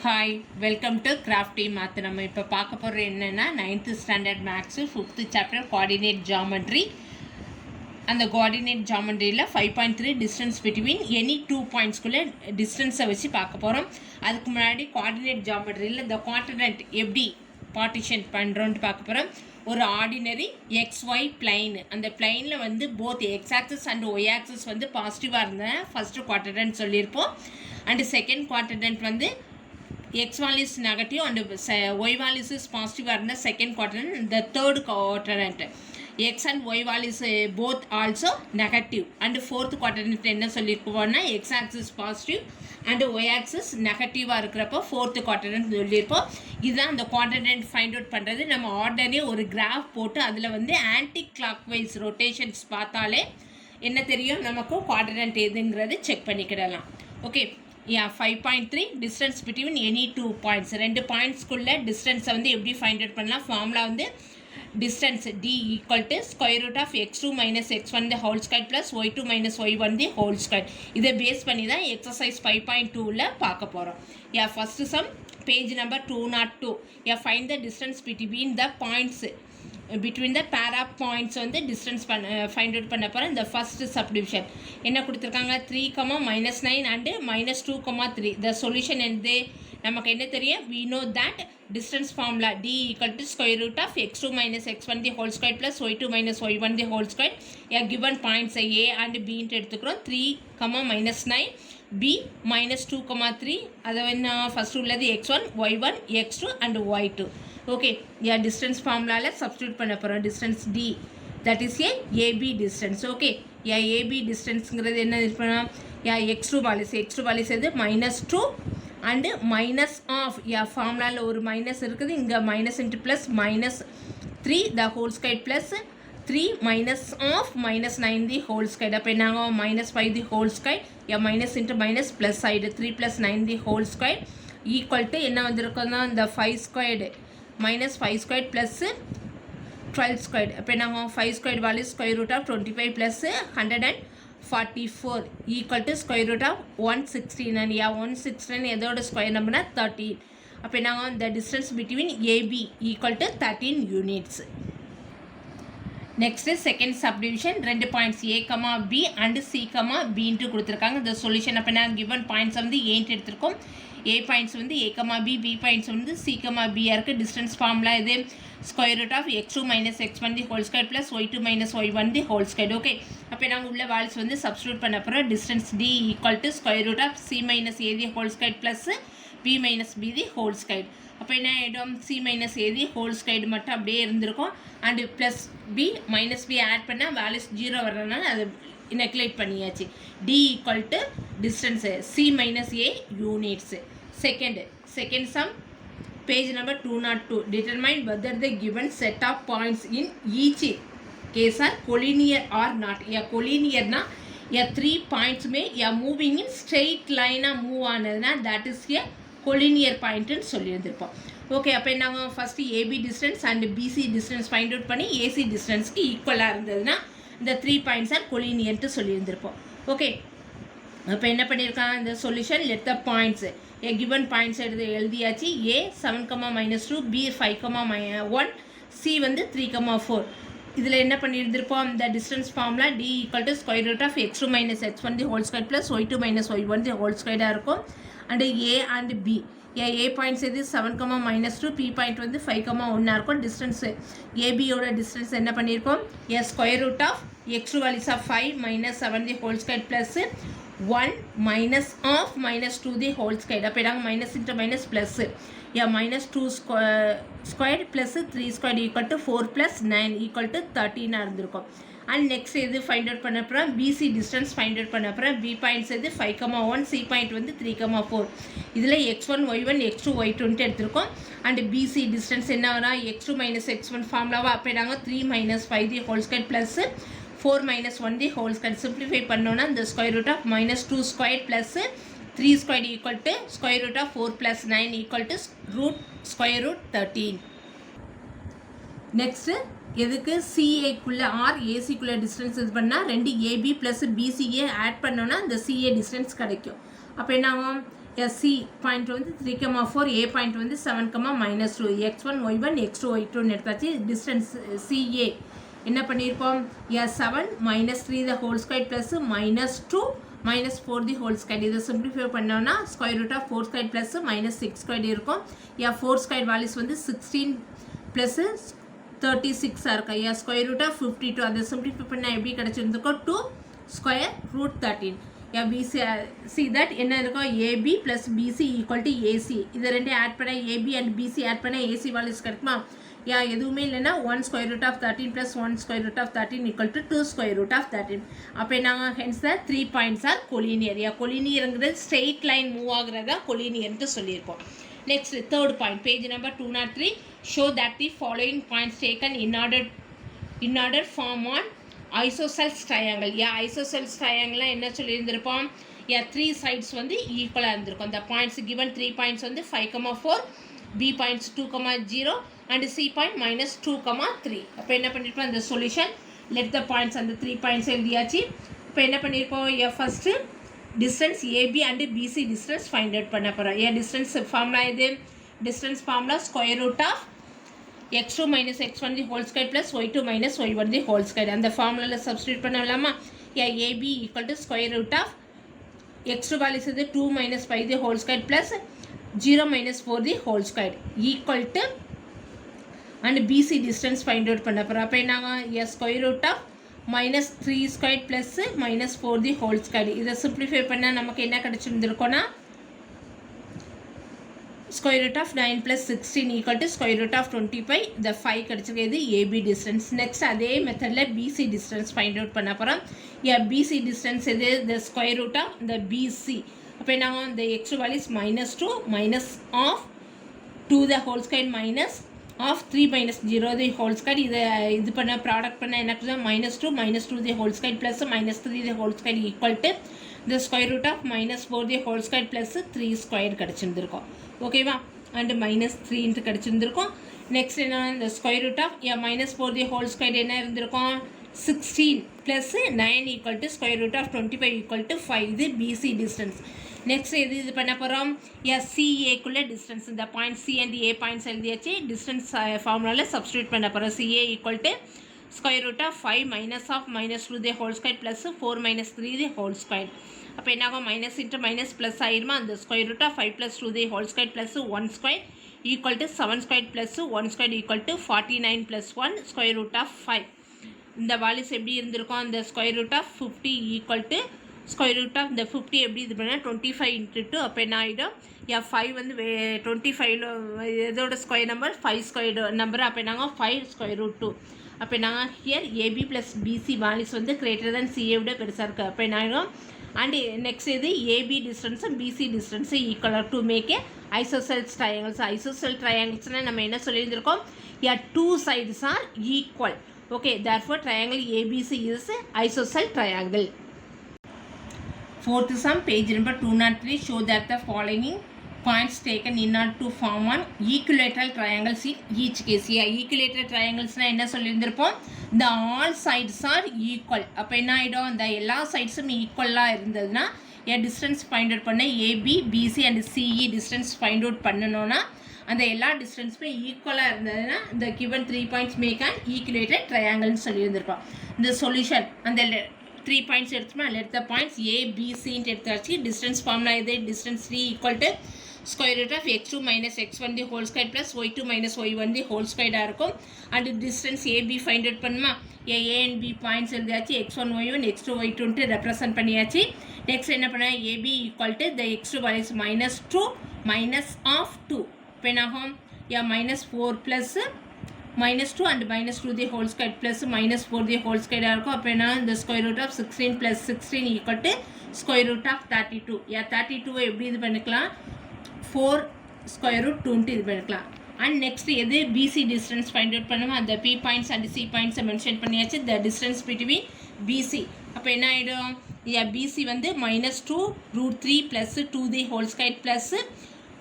Hi, welcome to crafty math. நம்ம இப்போ பார்க்க போகிற என்னென்னா 9th standard maths 5th chapter coordinate geometry. அந்த கோஆர்டினேட் ஜாமெட்ரியில் 5.3 டிஸ்டன்ஸ் பிட்வீன் எனி 2 பாயிண்ட்ஸ்குள்ளே டிஸ்டன்ஸை வச்சு பார்க்க போகிறோம். அதுக்கு முன்னாடி கோஆர்டினேட் ஜாமெட்ரியில் இந்த குவாட்ரண்ட் எப்படி பார்ட்டிஷன் பண்ணுறோன்ட்டு பார்க்க போகிறோம். ஒரு ஆர்டினரி XY பிளைன், அந்த பிளைனில் வந்து both x axis and y axis வந்து பாசிட்டிவாக இருந்தேன் ஃபஸ்ட்டு குவாட்ரண்ட் சொல்லியிருப்போம். அண்டு செகண்ட் குவாட்ரண்ட் வந்து x value is negative and y value is positive are the second quadrant. The third quadrant x and y values both also negative and fourth quadrant என்ன சொல்லியிருப்போம்னா x axis positive and y axis நெகட்டிவாக இருக்கிறப்போ fourth quadrant சொல்லியிருப்போம். இதுதான் அந்த quadrant find out பண்ணுறது. நம்ம ஆர்டனே ஒரு graph போட்டு அதில் வந்து ஆன்டி கிளாக் வைஸ் ரொட்டேஷன்ஸ் பார்த்தாலே என்ன தெரியும், நமக்கு quadrant எதுங்கிறது செக் பண்ணிக்கிடலாம். Okay, 5.3 distance between any 2 points. 2 பாயிண்ட்ஸ்குள்ள டிஸ்டன்ஸை வந்து எப்படி ஃபைண்ட் அவுட் பண்ணலாம்? ஃபார்முலா வந்து distance d equal to square root of x2 minus x1 the whole square plus y2 minus y1 the whole square. இதை பேஸ் பண்ணி தான் எக்ஸசைஸ் 5.2ல பார்க்க போகிறோம். First sum page number 202. find the distance between the points, between the pair of points வந்து distance find out பண்ண போகிறோம். இந்த first subdivision என்ன கொடுத்துருக்காங்க, 3, -9 and -2, 3. the solution வந்து நமக்கு என்ன தெரியும், we know that distance formula d equal to square root of x2 minus x1 the whole square plus y2 minus y1 the whole square. given points a and b ன்ட்டு எடுத்துக்கிறோம். 3, -9, b -2, 3. அதை என்ன first உள்ளது x1, y1, x2 and y2. Okay, distance ஃபார்முலாவில் substitute பண்ண போகிறோம். Distance d, that is AB distance. Okay, AB டிஸ்டன்ஸுங்கிறது என்ன இருப்போம், x2 values எது -2 அண்டு மைனஸ் ஆஃப், ஃபார்முலாவில் ஒரு மைனஸ் இருக்குது, இங்கே minus into plus -3 the whole square plus 3 minus of -9 the whole square. அப்போ என்ன, -5 the whole square, minus into minus plus ஆகிடு 3 + 9 the whole square equal to என்ன வந்திருக்கோம்னா இந்த 5 squared -5 squared ப்ளஸ் 12 squared. அப்போ என்ன, 5 squared value square root of 25 plus 144 equal to square root of 116. And 116 எதோட square நம்பர்னா 13. அப்போ என்ன, இந்த distance between AB equal to 13 units. Next second subdivision, 2 points A, B and C, Bன்ட்டு கொடுத்துருக்காங்க. இந்த சொல்யூஷன் அப்போ நான் கிவன் பாயிண்ட்ஸ் வந்து ஏன்ட்டு எடுத்திருக்கோம். A பாயிண்ட்ஸ் வந்து A, B, B பாயிண்ட்ஸ் வந்து C, B இருக்குது. டிஸ்டன்ஸ் ஃபார்முலா இது square root of x2 minus x1 the whole square plus y2 minus y1 the whole square. Okay, அப்போ நாங்கள் உள்ள வேல்யூஸ் வந்து சப்ஸ்டியூட் பண்ண போகிறோம். Distance D equal to square root of C minus A the whole square plus B minus B the whole square. அப்போ என்ன ஆகிடும், C minus A the whole square மட்டும் அப்படியே இருந்திருக்கும். And plus B minus B add பண்ணால் values 0 வர்றதுனால அதை neglect பண்ணியாச்சு. D equal to distance C minus A units. Second sum page number 202. determine whether the given set of points in each case are collinear or not. collinearனா 3 பாயிண்ட்ஸுமே moving in straight லைனாக move ஆனதுன்னா that is collinear பாயிண்ட்டுன்னு சொல்லியிருந்திருப்போம். Okay, அப்போ நாங்கள் first AB distance and BC distance find out பண்ணி AC டிஸ்டன்ஸ்க்கு ஈக்குவலாக இருந்ததுன்னா இந்த 3 பாயிண்ட்ஸ் ஆர் கொலினியர்ன்ட்டு சொல்லியிருந்திருப்போம். ஓகே, அப்போ என்ன பண்ணியிருக்காங்க, இந்த solution let the points given points எழுதியாச்சு. A 7, -2, B 5, -1, C வந்து 3, 4. இதில் என்ன பண்ணியிருந்திருப்போம், இந்த distance formula D equal to square root of x2 minus x1 the whole square plus y2 minus y1 the whole ஸ்கொயராக இருக்கும். And A and B, A points எது 7, -2, B point வந்து 5, 1 இருக்கும். டிஸ்டன்ஸு ABயோட டிஸ்டன்ஸ் என்ன பண்ணியிருக்கோம், square root of x2 values of 5 - 7 the whole square plus 1 minus of -2 the whole square. அப்போ இதாங்க minus into minus plus -2 square plus 3 square equal to 4 + 9 equal to 13 இருந்திருக்கும். And next இது find out பண்ண அப்புறம் BC distance find out பண்ண அப்புறம் B points எது 5, 1, C point வந்து 3, 4. இதில் x1, y1, x2, y2ன்ட்டு எடுத்திருக்கோம். அண்ட் BC டிஸ்டன்ஸ் என்ன வரா, x2 - x1 ஃபார்முலாவாக அப்போ நாங்கள் 3 - 5 the whole square plus 4 - 1 the whole square. Simplify பண்ணோன்னா இந்த square root of -2 square plus 3 square equal to square root of 4 + 9 equal to square root 13. Next எதுக்கு CAக்குள்ளே R ஏசிக்குள்ளே distance இது பண்ணால் 2 AB + BCA ஆட் பண்ணோன்னா இந்த CA டிஸ்டன்ஸ் கிடைக்கும். அப்போ என்ன ஆகும், சி பாயிண்ட் வந்து 3,4, ஏ பாயிண்ட் வந்து 7,-2, x1 y1 x2 y2ன்னு எடுத்தாச்சு. டிஸ்டன்ஸ் சிஏ என்ன பண்ணியிருக்கோம், 7 -3 the whole square plus -2 -4 the whole square. இதை சிம்பிளிஃபை பண்ணோம்னா square root of 4 square plus -6 square இருக்கும். 4 ஸ்கொயர் வேல்யூஸ் வந்து 16 ப்ளஸ் 36 இருக்கா. ஸ்கொயர் ரூட் ஆஃப் 52 அதை சிம்பிளிஃபை பண்ணால் எப்படி கிடச்சிருந்துருக்கோம், 2 square root 13. BC C that என்ன இருக்கும், AB plus BC equal to AC. இதை ரெண்டு ஆட் பண்ண ஏபி அண்ட் பிசி ஆட் பண்ண ஏசி வேல்யூஸ் கிடைக்குமா. எதுவுமே இல்லைன்னா 1 square root of 13 plus 1 square root of 13 equal to 2 square root of 13. அப்போ நாங்கள் hence the 3 points are collinear. கொலினியருங்கிறது ஸ்ட்ரெயிட் லைன் மூவ் ஆகுறதா கொலினியர்ன்ட்டு சொல்லியிருக்கோம். Next, third point, page number 203, show that the following points taken in order form on isosceles triangle. Isosceles triangle என்ன சொல்லியிருந்திருப்போம், 3 sides வந்து ஈக்குவலாக இருந்திருக்கும். The points given 3 points வந்து 5,4, B points 2,0 and C point -2,3. அப்போ என்ன பண்ணியிருப்போம், இந்த சொல்யூஷன் let the points அந்த 3 points எழுதியாச்சு. இப்போ என்ன பண்ணியிருப்போம், first distance AB and BC distance find out பண்ண போகிறோம். distance formula இது, distance formula square root of x2 minus x1 the whole square plus y2 minus y1 the whole square. அந்த ஃபார்முலாவில் சப்ஸ்டியூட் பண்ணலாமா. AB equal to square root of x2 values இது 2 minus 5 the whole square plus 0 minus 4 the whole square equal to and BC distance find out பண்ண போகிறோம். அப்போ என்னங்க, square root of -3 square plus -4 the whole square. இதை simplify பண்ணால் நமக்கு என்ன கிடச்சிருந்துருக்கோன்னா square root of 9 + 16 equal to square root of 25. இந்த 5 கிடச்சிருக்கிறது ஏபி டிஸ்டன்ஸ். நெக்ஸ்ட் அதே மெத்தடில் பிசி டிஸ்டன்ஸ் ஃபைண்ட் அவுட் பண்ண போகிறோம். பிசி டிஸ்டன்ஸ் எது, இந்த ஸ்கொயர் ரூட் ஆஃப் இந்த பிசி. அப்போ என்ன, இந்த x values -2 minus of 2 the whole square minus of 3 - 0 the whole square. இதை இது பண்ண ப்ராடக்ட் பண்ண என்ன -2 the whole square plus -3 the whole square equal to இந்த square root of -4 the whole square plus 3 square கிடச்சிருந்துருக்கோம். ஓகேவா, அண்டு -3 கிடச்சிருந்துருக்கும். Next என்ன, இந்த square root of -4 the whole square என்ன இருந்திருக்கும், 16 + 9 equal to square root of 25 equal to 5. இது BC distance. Next இது பண்ண போகிறோம், சிஏக்குள்ளே டிஸ்டன்ஸ். இந்த point C and A points எழுதியாச்சு. டிஸ்டன்ஸ் ஃபார்முலாவில் சப்ஸ்டியூட் பண்ண போகிறோம். CA equal to square root of 5 minus of -2 the whole square plus 4 - 3 the whole square. அப்போ என்னாகும், மைனஸ் இன்ட்டு மைனஸ் ப்ளஸ் ஆயிருமா. அந்த square root of 5 + 2 the whole square plus 1 square equal to 7 square plus 1 square equal to 49 + 1 square root of 5. இந்த வேல்யூஸ் எப்படி இருந்திருக்கும், அந்த square root of 50 equal to square root of இந்த 50 எப்படி இது பண்ணால் 25 × 2. அப்போ என்ன ஆகிடும், 5 வந்து 25 இதோட ஸ்கொயர் நம்பர் 5 ஸ்கொயர் நம்பர். அப்போ நாங்கள் 5 ஸ்கொயர் ரூட் 2. அப்போ நாங்கள் here AB plus BC values வந்து கிரேட்டர் தேன் சிஏ விட பெருசாக இருக்குது. அப்போ என்ன ஆகிடும், அண்ட் நெக்ஸ்ட் இது ஏபி டிஸ்டன்ஸும் பிசி டிஸ்டன்ஸும் equal to make a isosceles triangles. Isosceles ட்ரையாங்கிள்ஸ்னால் நம்ம என்ன சொல்லியிருந்திருக்கோம், 2 sides are equal. Okay, therefore triangle ABC is isosceles triangle. Fourth sum, page number 203, show that the following points taken in order to form one equilateral triangles in each case. Equilateral triangles na enna sollirundhirpom, the all sides are equal. அப்ப என்ன ஆயிடும், இந்த எல்லா சைட்ஸும் ஈக்குவலாக இருந்ததுன்னா distance find out பண்ண AB BC and CE distance find out பண்ணணும்னா அந்த எல்லா டிஸ்டன்ஸுமே ஈக்குவலாக இருந்ததுன்னா இந்த given 3 points make and equilateral ட்ரையாங்கிள்னு சொல்லியிருந்திருப்போம். இந்த சொல்யூஷன் அந்த 3 points எடுத்துமா, லெட் த பாயிண்ட்ஸ் ஏபிசின்ட்டு எடுத்தாச்சு. டிஸ்டன்ஸ் ஃபார்முலா இது, distance 3 equal to square root of x2 - x1 the whole square plus y2 - y1 the whole ஸ்கொயராக இருக்கும். And distance AB find out பண்ணுமா, ஏ அண்ட் பி பாயிண்ட்ஸ் எழுதியாச்சு. x1 y1 x2 y2ன்ட்டு represent பண்ணியாச்சு. Next என்ன பண்ண, AB equal to the x2 values -2 minus of 2. இப்போ என்னாகும், -4 plus -2 and -2 the whole square plus -4 the whole ஸ்கொயராக இருக்கும். அப்போ என்ன, இந்த square root of 16 + 16 equal to square root of 32. 32 எப்படி இது பண்ணிக்கலாம், 4 ஸ்கொயர் ரூட் 2 இது பண்ணிக்கலாம். அண்ட் நெக்ஸ்ட் எது, பிசி டிஸ்டன்ஸ் ஃபைண்ட் அவுட் பண்ணுவோம். அந்த பி பாயிண்ட்ஸ் அண்ட் சி பாயிண்ட்ஸை மென்ஷன் பண்ணியாச்சு. The distance between BC. அப்போ என்ன ஆகிடும், பிசி வந்து -2√3 + 2 the whole square plus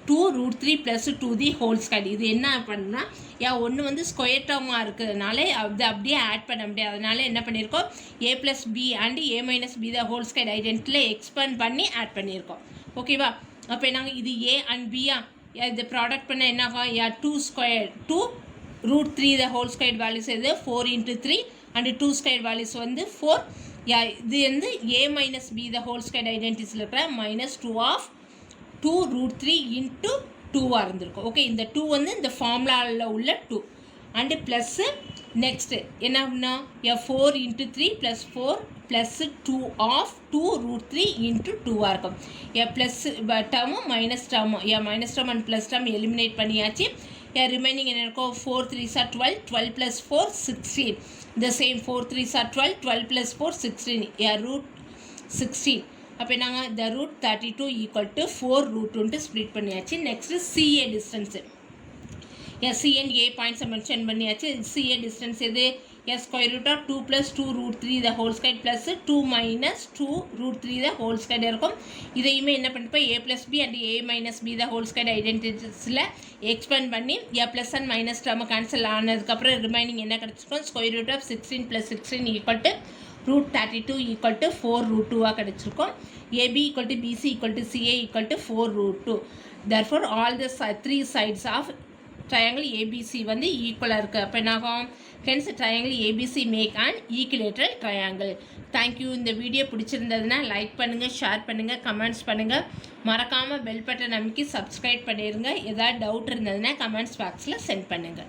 2√3 + 2 the whole square. இது என்ன பண்ணா, ஒன்று வந்து ஸ்கொயர் டேர்மாக இருக்கிறதுனால அது அப்படியே ஆட் பண்ண முடியாது. அதனால என்ன பண்ணியிருக்கோம், a + b and a - b the whole square ஐடென்டிட்டியில் எக்ஸ்பேண்ட் பண்ணி ஆட் பண்ணியிருக்கோம். ஓகேவா, அப்போ நாங்கள் இது ஏ அண்ட் பியா இது ப்ராடக்ட் பண்ண என்ன ஆகும்? யா 2 ஸ்கொயர் 2 √3 த ஹோல் ஸ்கொயர் வேல்யூஸ் எது 4 × 3 அண்ட் 2 ஸ்கொயர் வேல்யூஸ் வந்து 4. யா இது வந்து a minus B the whole square ஐடென்டிட்டிஸில் இருக்கிற -2 ஆஃப் 2 √3 × 2ஆக இருந்திருக்கும். ஓகே, இந்த 2 வந்து இந்த ஃபார்முலாவில் உள்ள 2 அண்டு ப்ளஸ்ஸு நெக்ஸ்ட்டு என்ன அப்படின்னா 4 × 3 + 4 ப்ளஸ் 2 ஆஃப் 2 √3 × 2ஆக இருக்கும். ப்ளஸ் டேர்மும் மைனஸ் டேர்மும் minus term and plus term eliminate பண்ணியாச்சு. ரிமைனிங் என்ன இருக்கும்? 4 3s are 12, 12 + 4 16. The same 4 3s are 12, 12 + 4 16. √16. அப்போ நாங்கள் the √32 = 4 √2 ஸ்ப்ளிட் பண்ணியாச்சு. Next CA distance CN A பாயிண்ட்ஸை மென்ஷன் பண்ணியாச்சு. CA டிஸ்டன்ஸ் எது? square root of 2 + 2 √3 the whole square plus 2 minus 2 √3 the whole square இருக்கும். இதையுமே என்ன பண்ணிப்போம்? a + b and a minus b the whole square ஐடென்டிட்டிஸில் எக்ஸ்பேண்ட் பண்ணி ப்ளஸ் அண்ட் மைனஸ் டேர்மை கேன்சல் ஆனதுக்கப்புறம் ரிமைனிங் என்ன கிடச்சிருக்கோம்? square root of 16 + 16 = √32 = 4 √2ஆக கிடச்சிருக்கோம். AB = BC = CA = 4 √2. therefore all the three sides of triangle ABC வந்து ஈக்குவலாக இருக்குது. அப்போ என்னாகும்? hence triangle ABC make an equilateral triangle. Thank you. இந்த வீடியோ பிடிச்சிருந்ததுன்னா லைக் பண்ணுங்கள், ஷேர் பண்ணுங்கள், கமெண்ட்ஸ் பண்ணுங்கள். மறக்காமல் பெல் பட்டன் அமைக்கி சப்ஸ்கிரைப் பண்ணிடுங்க. ஏதாவது டவுட் இருந்ததுன்னா கமெண்ட்ஸ் பாக்ஸில் சென்ட் பண்ணுங்கள்.